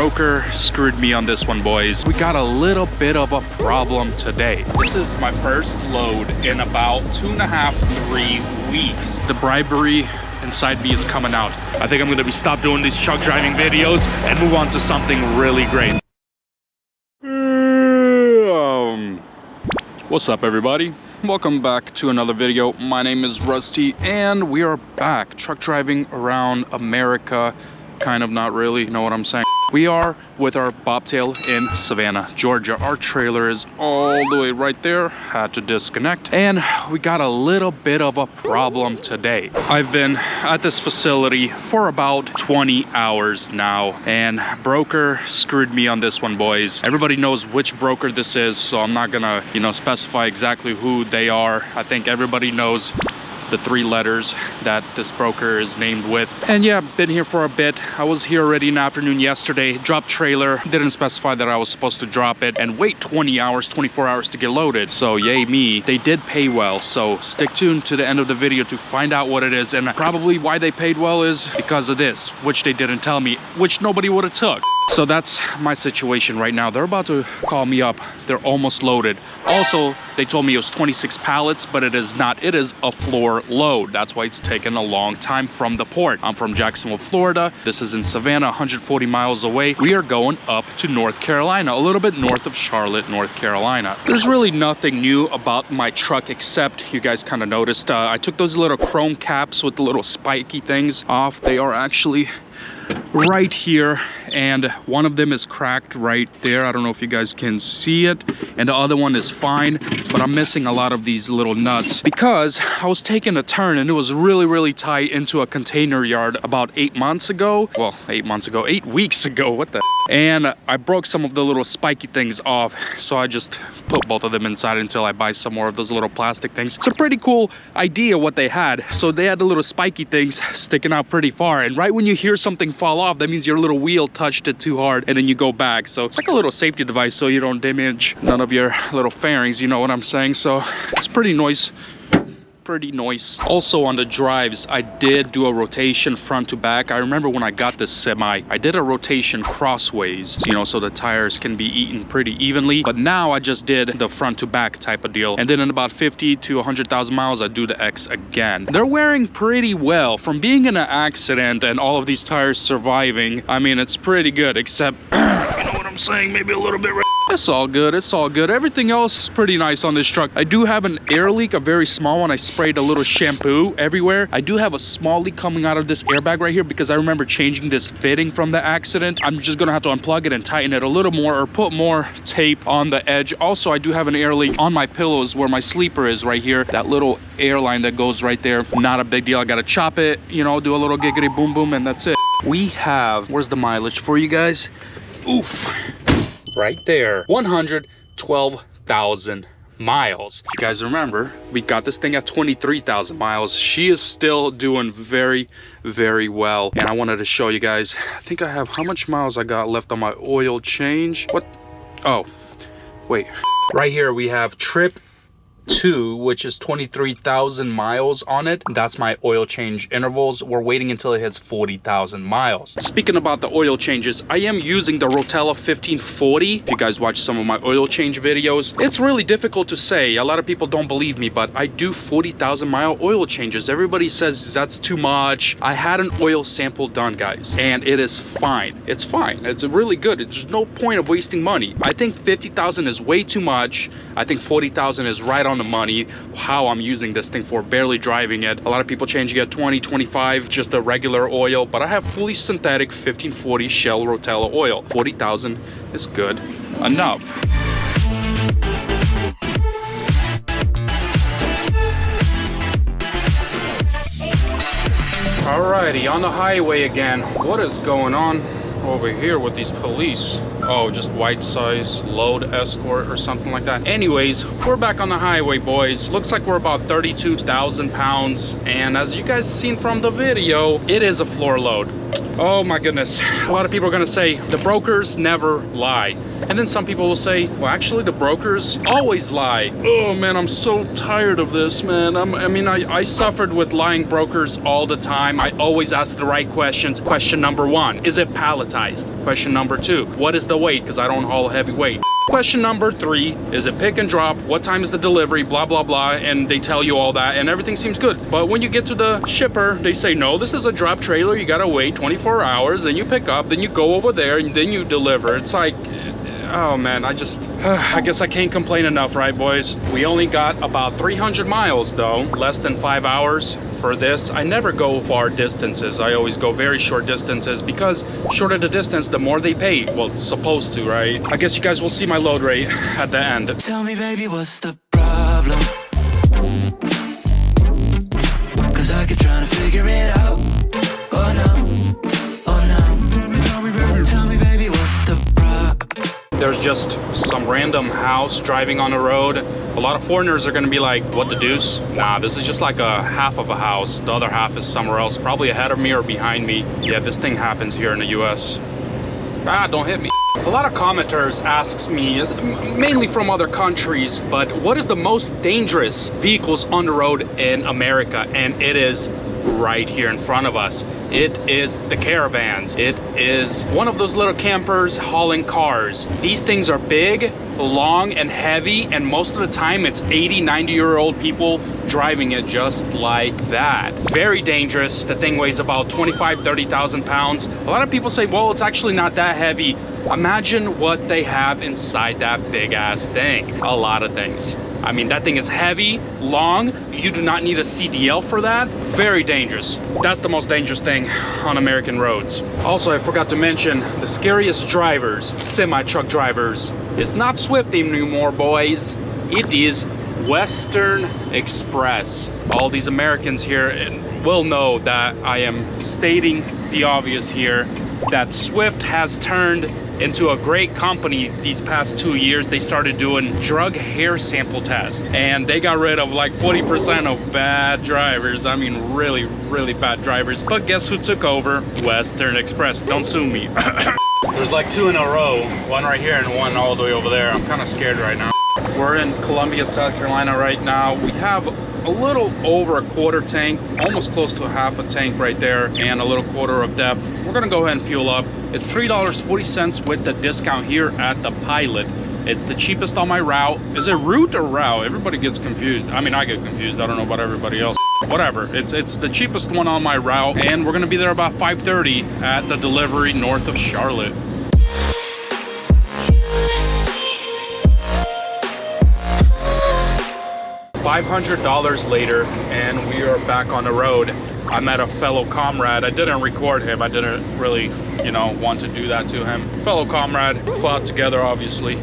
broker screwed me on this one, boys. We got a little bit of a problem today. This is my first load in about 2.5 to 3 weeks. The bribery inside me is coming out. I think I'm gonna be stop doing these truck driving videos and move on to something really great. What's up, everybody? Welcome back to another video. My name is Rusty and we are back truck driving around America. Kind of, not really, you know what I'm saying? We are with our bobtail in Savannah, Georgia. Our trailer is all the way right there. Had to disconnect. And we got a little bit of a problem today. I've been at this facility for about 20 hours now. And broker screwed me on this one, boys. Everybody knows which broker this is, so I'm not gonna, specify exactly who they are. I think everybody knows the 3 letters that this broker is named with. And yeah, been here for a bit. I was here already in the afternoon yesterday, dropped trailer, didn't specify that I was supposed to drop it and wait 20 hours, 24 hours to get loaded. So yay me, they did pay well. So stick tuned to the end of the video to find out what it is, and probably why they paid well is because of this, which they didn't tell me, which nobody would have took. So that's my situation right now. They're about to call me up. They're almost loaded. Also, they told me it was 26 pallets, but it is not. It is a floor load. That's why it's taken a long time from the port. I'm from Jacksonville, Florida. This is in Savannah, 140 miles away. We are going up to North Carolina, a little bit north of Charlotte, North Carolina. There's really nothing new about my truck except, you guys kind of noticed, I took those little chrome caps with the little spiky things off. They are actually right here, and one of them is cracked right there. I don't know if you guys can see it, and the other one is fine, but I'm missing a lot of these little nuts because I was taking a turn and it was really tight into a container yard about 8 months ago. Well, 8 months ago, 8 weeks ago, what the, and I broke some of the little spiky things off, so I just put both of them inside until I buy some more of those little plastic things. It's a pretty cool idea what they had. So they had the little spiky things sticking out pretty far, and right when you hear something fall off, that means your little wheel touched it too hard and then you go back. So it's like a little safety device so you don't damage none of your little fairings, you know what I'm saying? So it's pretty nice. Also on the drives, I did do a rotation front to back. I remember when I got this semi, I did a rotation crossways, so the tires can be eaten pretty evenly. But now I just did the front to back type of deal. And then in about 50 to 100,000 miles, I do the X again. They're wearing pretty well. From being in an accident and all of these tires surviving, I mean, it's pretty good, except, you know what I'm saying, maybe a little bit. It's all good, it's all good. Everything else is pretty nice on this truck. I do have an air leak, a very small one. I sprayed a little shampoo everywhere. I do have a small leak coming out of this airbag right here because I remember changing this fitting from the accident. I'm just gonna have to unplug it and tighten it a little more or put more tape on the edge. Also, I do have an air leak on my pillows where my sleeper is right here. That little air line that goes right there. Not a big deal. I gotta chop it, do a little giggity boom boom, and that's it. We have, where's the mileage for you guys? Oof. Right there, 112,000 miles. If you guys remember, we got this thing at 23,000 miles. She is still doing very well, and I wanted to show you guys. I think I have, how much miles I got left on my oil change? What? Oh, wait. Right here we have trip 2, which is 23,000 miles on it. That's my oil change intervals. We're waiting until it hits 40,000 miles. Speaking about the oil changes, I am using the Rotella 1540. If you guys watch some of my oil change videos, it's really difficult to say. A lot of people don't believe me, but I do 40,000 mile oil changes. Everybody says that's too much. I had an oil sample done, guys, and it is fine. It's fine. It's really good. There's no point of wasting money. I think 50,000 is way too much. I think 40,000 is right on the money. How I'm using this thing for, barely driving it. A lot of people changing it 20, 25, just a regular oil, but I have fully synthetic 1540 Shell Rotella oil. 40,000 is good enough. Alrighty, on the highway again. What is going on over here with these police? Oh, just white size load escort or something like that. Anyways, we're back on the highway, boys. Looks like we're about 32,000 pounds, and as you guys seen from the video, it is a floor load. Oh my goodness. A lot of people are gonna say the brokers never lie. And then some people will say, well, actually the brokers always lie. Oh man, I'm so tired of this, man. I suffered with lying brokers all the time. I always ask the right questions. Question number 1, is it palletized? Question number 2, what is the weight? Because I don't haul heavy weight. Question number 3, is it pick and drop? What time is the delivery? Blah, blah, blah. And they tell you all that and everything seems good. But when you get to the shipper, they say, no, this is a drop trailer. You gotta wait 24 hours, then you pick up, then you go over there, and then you deliver. It's like, oh man, I guess I can't complain enough, right boys? We only got about 300 miles though, less than 5 hours for this. I never go far distances. I always go very short distances because shorter the distance, the more they pay. Well, it's supposed to, right? I guess you guys will see my load rate at the end. Tell me, baby, what's the problem? 'Cause I keep trying to figure it out. Oh no, oh no. Tell me, baby, what's the problem? There's just some random house driving on the road. A lot of foreigners are gonna be like, what the deuce? Nah, this is just like a half of a house. The other half is somewhere else, probably ahead of me or behind me. Yeah, this thing happens here in the US. Ah, don't hit me. A lot of commenters asks me, mainly from other countries, but what is the most dangerous vehicles on the road in America? And it is right here in front of us. It is the caravans. It is one of those little campers hauling cars. These things are big, long, and heavy, and most of the time it's 80, 90-year-old people driving it just like that. Very dangerous. The thing weighs about 25, 30,000 pounds. A lot of people say, well, it's actually not that heavy. Imagine what they have inside that big ass thing. A lot of things. I mean, that thing is heavy, long. You do not need a CDL for that. Very dangerous. That's the most dangerous thing on American roads. Also, I forgot to mention the scariest drivers, semi-truck drivers. It's not Swift anymore, boys. It is Western Express. All these Americans here will know that I am stating the obvious here, that Swift has turned into a great company these past 2 years. They started doing drug hair sample tests and they got rid of like 40% of bad drivers. I mean, really, really bad drivers. But guess who took over? Western Express. Don't sue me. There's like 2 in a row, one right here and one all the way over there. I'm kind of scared right now. We're in Columbia, South Carolina right now. We have a little over a quarter tank, almost close to a half a tank right there, and a little quarter of def. We're gonna go ahead and fuel up. It's $3.40 with the discount here at the Pilot. It's the cheapest on my route. Is it route or route? Everybody gets confused. I mean, I get confused. I don't know about everybody else. Whatever. It's the cheapest one on my route, and we're gonna be there about 5:30 at the delivery north of Charlotte. $500 later, and we are back on the road. I met a fellow comrade. I didn't record him. I didn't really, want to do that to him. Fellow comrade, fought together, obviously.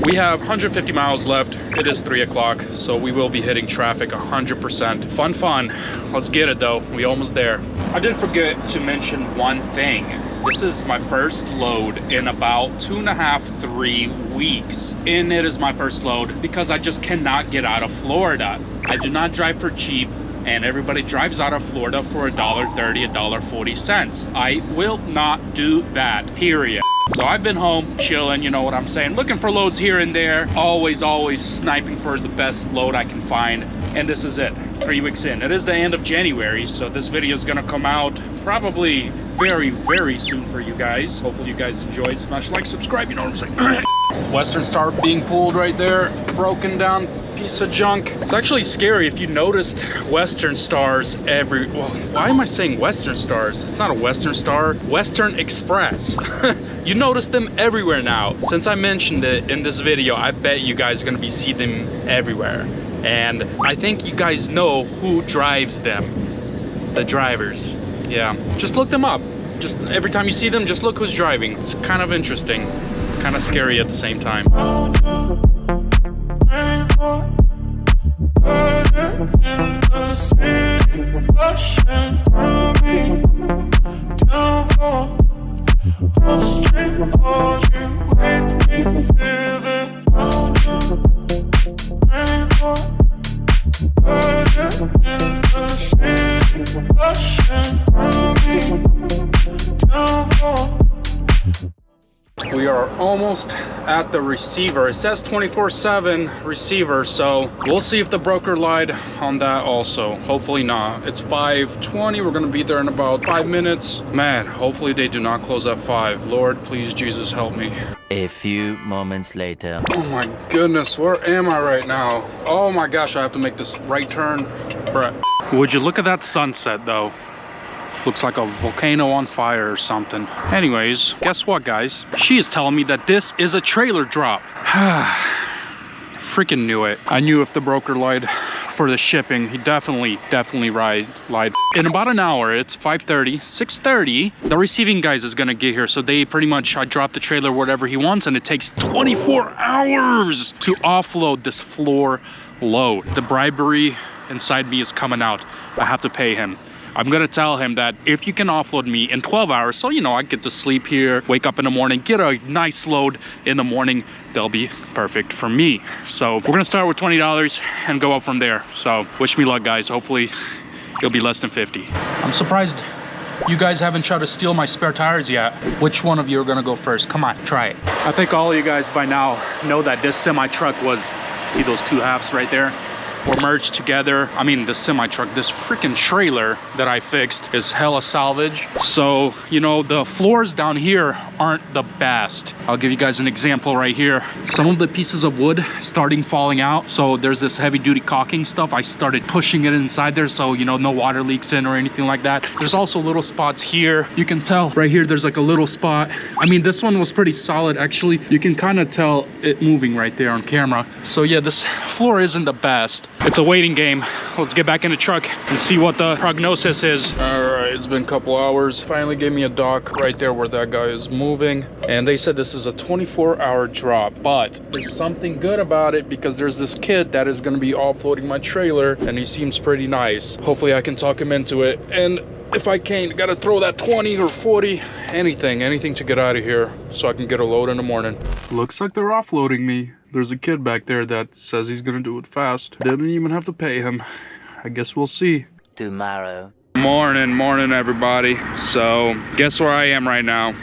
We have 150 miles left. It is 3 o'clock, so we will be hitting traffic 100%. Fun. Let's get it though. We almost there. I did forget to mention one thing. This is my first load in about 2.5, 3 weeks. And it is my first load because I just cannot get out of Florida. I do not drive for cheap, and everybody drives out of Florida for $1.30, $1.40. I will not do that, period. So I've been home chilling, you know what I'm saying, looking for loads here and there, always sniping for the best load I can find. And this is it, 3 weeks in. It is the end of January, so this video is gonna come out probably very soon for you guys. Hopefully you guys enjoyed. Smash like, subscribe, you know what I'm saying. Western Star being pulled right there, broken down piece of junk. It's actually scary if you noticed Western Stars well, why am I saying Western Stars? It's not a Western Star, Western Express. You notice them everywhere now. Since I mentioned it in this video, I bet you guys are gonna be seeing them everywhere. And I think you guys know who drives them. The drivers. Yeah, just look them up. Just every time you see them, just look who's driving. It's kind of interesting, kind of scary at the same time. feeling rushing through me. Down. We are almost at the receiver. It says 24/7 receiver, so we'll see if the broker lied on that also. Hopefully not. It's 5:20. We're gonna be there in about 5 minutes. Man, hopefully they do not close at 5. Lord, please, Jesus, help me. A few moments later. Oh my goodness, where am I right now? Oh my gosh, I have to make this right turn. Bruh. Would you look at that sunset though? Looks like a volcano on fire or something. Anyways, guess what, guys? She is telling me that this is a trailer drop. Freaking knew it. I knew if the broker lied for the shipping, he definitely lied. In about an hour, it's 5:30, 6:30, the receiving guys is gonna get here. So they pretty much drop the trailer whatever he wants, and it takes 24 hours to offload this floor load. The bribery inside me is coming out. I have to pay him. I'm gonna tell him that if you can offload me in 12 hours, so you know, I get to sleep here, wake up in the morning, get a nice load in the morning, they'll be perfect for me. So we're gonna start with $20 and go up from there. So wish me luck, guys. Hopefully it'll be less than 50. I'm surprised you guys haven't tried to steal my spare tires yet. Which one of you are gonna go first? Come on, try it. I think all of you guys by now know that this semi truck was, see those two halves right there? Were merged together. I mean, the semi truck, this freaking trailer that I fixed is hella salvage. So, you know, the floors down here aren't the best. I'll give you guys an example right here. Some of the pieces of wood starting falling out. So there's this heavy duty caulking stuff. I started pushing it inside there so, you know, no water leaks in or anything like that. There's also little spots here. You can tell right here, there's like a little spot. I mean, this one was pretty solid. Actually, you can kind of tell it moving right there on camera. So yeah, this floor isn't the best. It's a waiting game. Let's get back in the truck and see what the prognosis is. All right, it's been a couple hours. Finally gave me a dock right there where that guy is moving. And they said this is a 24-hour drop, but there's something good about it because there's this kid that is gonna be offloading my trailer and he seems pretty nice. Hopefully I can talk him into it. And if I can't, gotta throw that 20 or 40, anything to get out of here so I can get a load in the morning. Looks like they're offloading me. There's a kid back there that says he's gonna do it fast. Didn't even have to pay him. I guess we'll see. Tomorrow. Morning everybody. So guess where I am right now?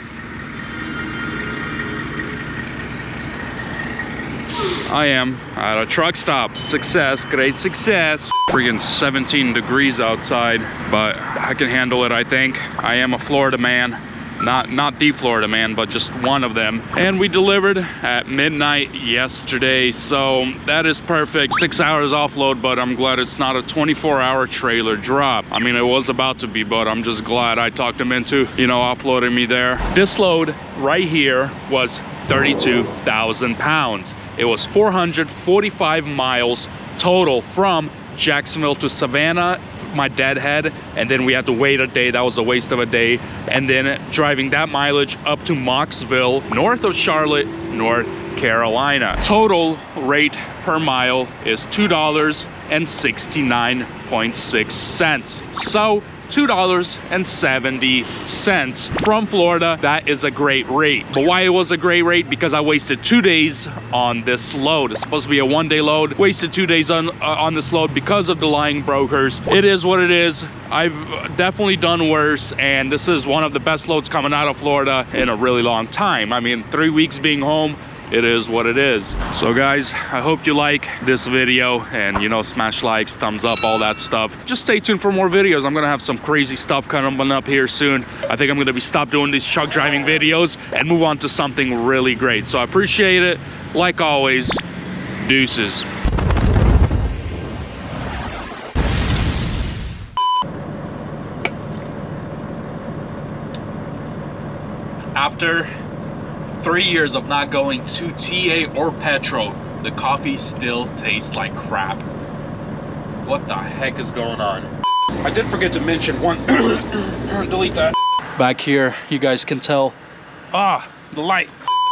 I am at a truck stop. Success, great success. Freaking 17 degrees outside, but I can handle it, I think. I am a Florida man. Not the Florida man, but just one of them. And we delivered at midnight yesterday, so that is perfect. 6 hours offload, but I'm glad it's not a 24-hour trailer drop. I mean, it was about to be, but I'm just glad I talked him into, you know, offloading me there. This load right here was 32,000 pounds. It was 445 miles total from Jacksonville to Savannah, my deadhead, and then we had to wait a day. That was a waste of a day. And then driving that mileage up to Mocksville, north of Charlotte, North Carolina. Total rate per mile is $2.69.6. So $2.70 from Florida. That is a great rate. But why it was a great rate? Because I wasted 2 days on this load. It's supposed to be a one-day load. Wasted 2 days on this load because of the lying brokers. It is what it is. I've definitely done worse, and this is one of the best loads coming out of Florida in a really long time. I mean, 3 weeks being home, it is what it is. So guys, I hope you like this video, and you know, smash likes, thumbs up, all that stuff. Just stay tuned for more videos. I'm gonna have some crazy stuff coming up here soon. I think I'm gonna stop doing these truck driving videos and move on to something really great. So I appreciate it. Like always, deuces. After 3 years of not going to TA or Petro, the coffee still tastes like crap. What the heck is going on? I did forget to mention one. Delete that. Back here, you guys can tell. The light.